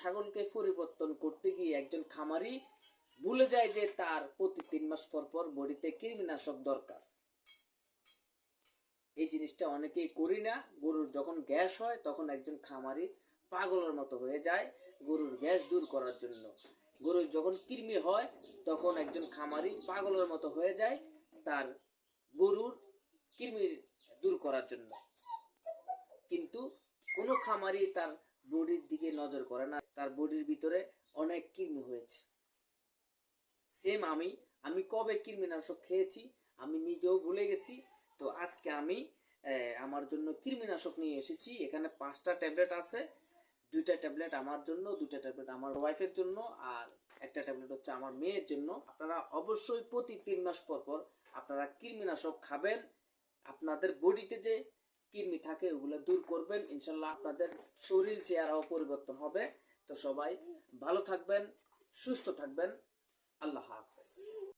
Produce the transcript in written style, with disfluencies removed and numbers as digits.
ছাগলকে পরিবর্তন করতে গিয়ে একজন খামারি ভুলে যায় যে তার প্রতি 3 মাস পর পর বডিতে কৃমিনাশক দরকার। এই জিনিসটা অনেকেই করি না। গরুর যখন গ্যাস হয় তখন একজন খামারি পাগলের মতো হয়ে যায় গরুর গ্যাস দূর করার জন্য। গরুর যখন কৃমি হয় তখন একজন খামারি পাগলের মতো হয়ে যায় তার গরুর কৃমি দূর করার জন্য। কিন্তু কোনো খামারি তার বডির দিকে নজর করে না, তার বডির ভিতরে অনেক কৃমি হয়েছে। সেম আমি কবে কৃমিনাশক খেয়েছি আমি নিজেও ভুলে গেছি। তো আজকে আমি আমার জন্য কৃমিনাশক নিয়ে এসেছি। এখানে 5টা ট্যাবলেট আছে, 2টা ট্যাবলেট আমার জন্য, 2টা ট্যাবলেট আমার ওয়াইফের জন্য, আর একটা ট্যাবলেট হচ্ছে আমার মেয়ের জন্য। আপনারা অবশ্যই প্রতি 3 মাস পর পর আপনারা কৃমিনাশক খাবেন। আপনাদের বডিতে যে কৃমি থাকে ওগুলো দূর করবেন, ইনশাল্লাহ আপনাদের শরীর চেহারাও পরিবর্তন হবে। তো সবাই ভালো থাকবেন, সুস্থ থাকবেন। আল্লাহ হাফেজ।